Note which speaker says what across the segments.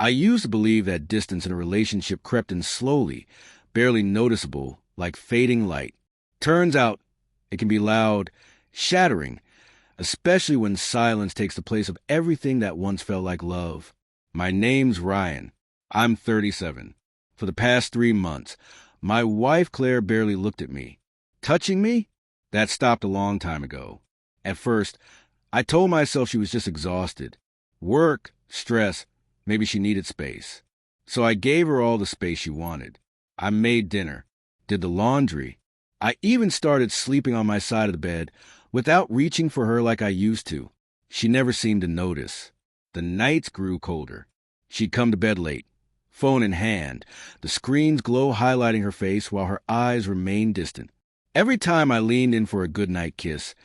Speaker 1: I used to believe that distance in a relationship crept in slowly, barely noticeable, like fading light. Turns out it can be loud, shattering, especially when silence takes the place of everything that once felt like love. My name's Ryan. I'm 37. For the past 3 months, my wife Claire barely looked at me. Touching me? That stopped a long time ago. At first, I told myself she was just exhausted. Work, stress, maybe she needed space. So I gave her all the space she wanted. I made dinner, did the laundry. I even started sleeping on my side of the bed without reaching for her like I used to. She never seemed to notice. The nights grew colder. She'd come to bed late, phone in hand, the screen's glow highlighting her face while her eyes remained distant. Every time I leaned in for a goodnight kiss,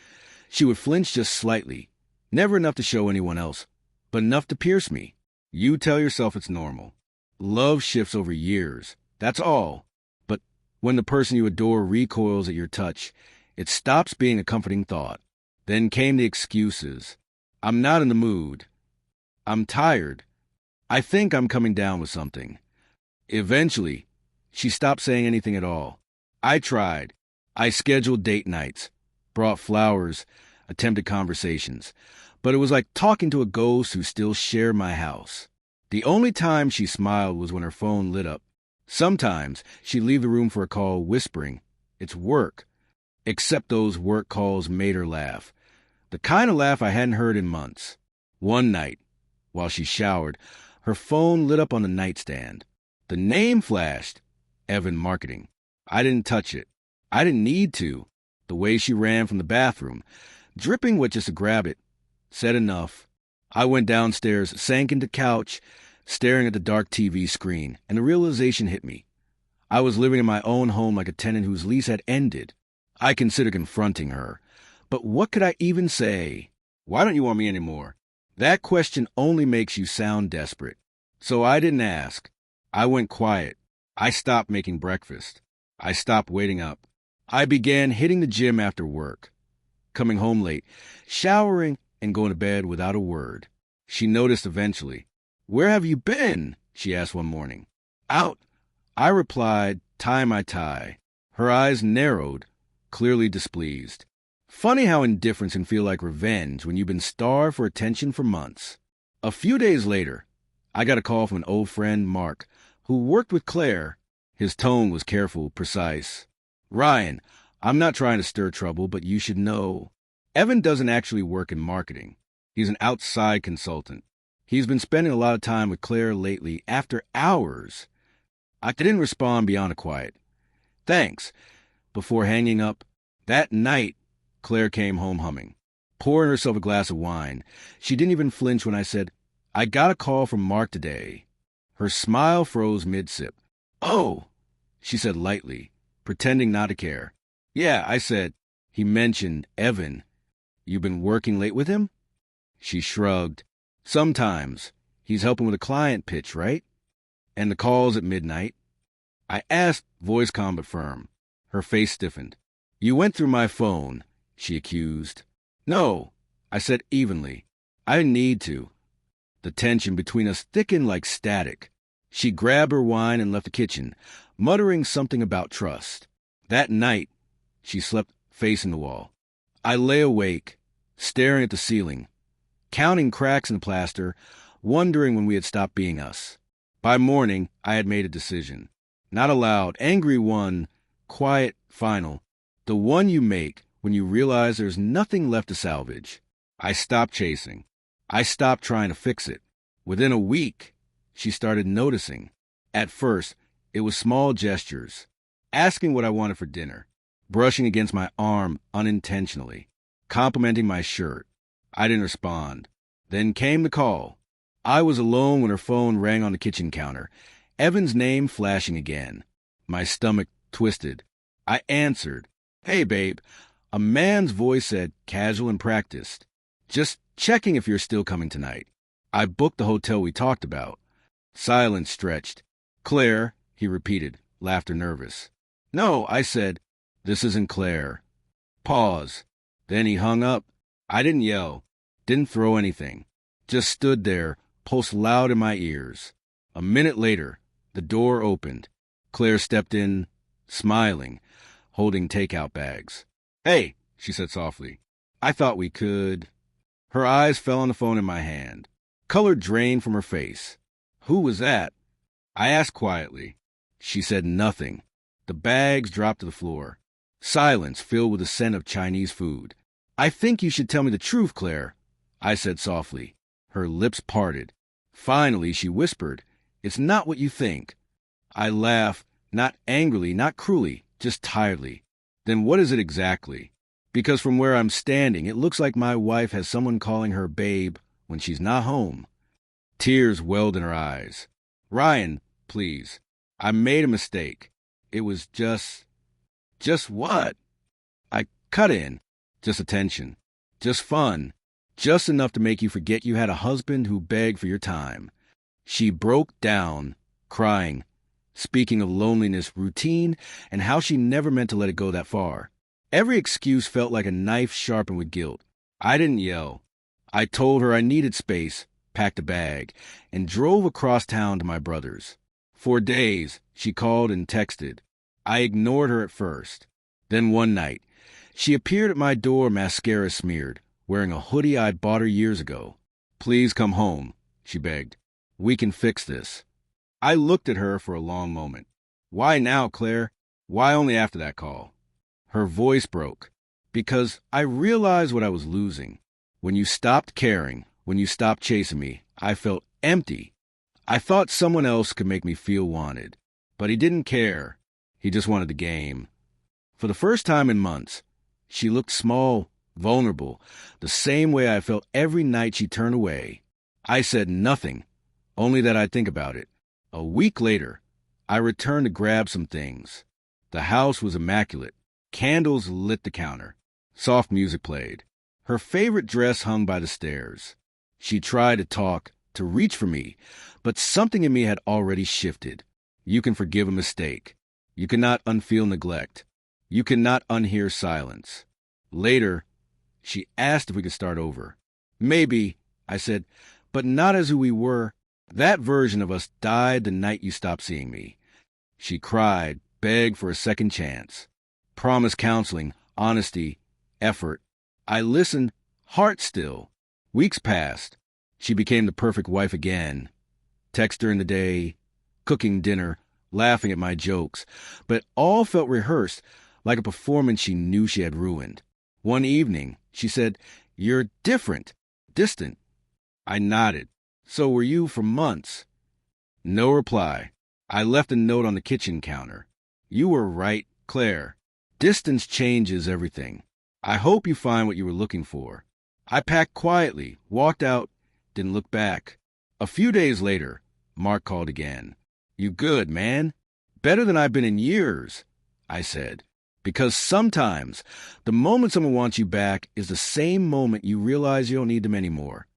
Speaker 1: she would flinch just slightly, never enough to show anyone else, but enough to pierce me. You tell yourself it's normal. Love shifts over years, that's all. But when the person you adore recoils at your touch, it stops being a comforting thought. Then came the excuses. I'm not in the mood. I'm tired. I think I'm coming down with something. Eventually, she stopped saying anything at all. I tried. I scheduled date nights, brought flowers, attempted conversations, but it was like talking to a ghost who still shared my house. The only time she smiled was when her phone lit up. Sometimes she'd leave the room for a call whispering, "It's work." Except those work calls made her laugh. The kind of laugh I hadn't heard in months. One night, while she showered, her phone lit up on the nightstand. The name flashed, Evan Marketing. I didn't touch it. I didn't need to. The way she ran from the bathroom, dripping wet just to grab it, said enough. I went downstairs, sank into couch, staring at the dark TV screen, and the realization hit me. I was living in my own home like a tenant whose lease had ended. I considered confronting her. But what could I even say? Why don't you want me anymore? That question only makes you sound desperate. So I didn't ask. I went quiet. I stopped making breakfast. I stopped waiting up. I began hitting the gym after work, coming home late, showering, and going to bed without a word. She noticed eventually. "Where have you been?" she asked one morning. "Out." I replied, "Tie my tie." Her eyes narrowed, clearly displeased. Funny how indifference can feel like revenge when you've been starved for attention for months. A few days later, I got a call from an old friend, Mark, who worked with Claire. His tone was careful, precise. "Ryan, I'm not trying to stir trouble, but you should know. Evan doesn't actually work in marketing. He's an outside consultant. He's been spending a lot of time with Claire lately, after hours." I didn't respond beyond a quiet "Thanks." Before hanging up, that night, Claire came home humming, pouring herself a glass of wine. She didn't even flinch when I said, "I got a call from Mark today." Her smile froze mid-sip. "Oh," she said lightly, pretending not to care. "Yeah," I said. "He mentioned Evan. You've been working late with him?" She shrugged. "Sometimes. He's helping with a client pitch, right? And the calls at midnight?" I asked, voice calm but firm. Her face stiffened. "You went through my phone," she accused. "No," I said evenly. "I didn't need to." The tension between us thickened like static. She grabbed her wine and left the kitchen, muttering something about trust. That night, she slept facing the wall. I lay awake, staring at the ceiling, counting cracks in the plaster, wondering when we had stopped being us. By morning, I had made a decision. Not a loud, angry one, quiet, final. The one you make when you realize there's nothing left to salvage. I stopped chasing. I stopped trying to fix it. Within a week, she started noticing. At first, it was small gestures. Asking what I wanted for dinner. Brushing against my arm unintentionally. Complimenting my shirt. I didn't respond. Then came the call. I was alone when her phone rang on the kitchen counter. Evan's name flashing again. My stomach twisted. I answered. "Hey, babe." A man's voice said, casual and practiced. "Just checking if you're still coming tonight. I booked the hotel we talked about." Silence stretched. "Claire," he repeated, laughter nervous. "No," I said. "This isn't Claire." Pause. Then he hung up. I didn't yell. Didn't throw anything. Just stood there, pulse loud in my ears. A minute later, the door opened. Claire stepped in, smiling, holding takeout bags. "Hey," she said softly. "I thought we could." Her eyes fell on the phone in my hand. Color drained from her face. "Who was that?" I asked quietly. She said nothing. The bags dropped to the floor. Silence filled with the scent of Chinese food. "I think you should tell me the truth, Claire," I said softly. Her lips parted. Finally, she whispered, "It's not what you think." I laughed, not angrily, not cruelly, just tiredly. "Then what is it exactly? Because from where I'm standing, it looks like my wife has someone calling her babe when she's not home." Tears welled in her eyes. "Ryan, please. I made a mistake. It was just what?" I cut in. "Just attention. Just fun. Just enough to make you forget you had a husband who begged for your time." She broke down, crying, speaking of loneliness, routine, and how she never meant to let it go that far. Every excuse felt like a knife sharpened with guilt. I didn't yell. I told her I needed space, packed a bag, and drove across town to my brother's. For days, she called and texted. I ignored her at first. Then one night, she appeared at my door, mascara smeared, wearing a hoodie I'd bought her years ago. "Please come home," she begged. "We can fix this." I looked at her for a long moment. "Why now, Claire? Why only after that call?" Her voice broke. "Because I realized what I was losing. When you stopped caring, when you stopped chasing me, I felt empty. I thought someone else could make me feel wanted. But he didn't care. He just wanted the game." For the first time in months, she looked small, vulnerable, the same way I felt every night she turned away. I said nothing, only that I'd think about it. A week later, I returned to grab some things. The house was immaculate. Candles lit the counter. Soft music played. Her favorite dress hung by the stairs. She tried to talk, to reach for me, but something in me had already shifted. You can forgive a mistake. You cannot unfeel neglect. You cannot unhear silence. Later, she asked if we could start over. "Maybe," I said, "but not as who we were. That version of us died the night you stopped seeing me." She cried, begged for a second chance. Promised counseling, honesty, effort. I listened, heart still. Weeks passed. She became the perfect wife again. Text during the day, cooking dinner, laughing at my jokes. But it all felt rehearsed, like a performance she knew she had ruined. One evening, she said, "You're different, distant." I nodded. "So were you for months." No reply. I left a note on the kitchen counter. "You were right, Claire. Distance changes everything. I hope you find what you were looking for." I packed quietly, walked out, didn't look back. A few days later, Mark called again. "You good, man?" "Better than I've been in years," I said. Because sometimes the moment someone wants you back is the same moment you realize you don't need them anymore.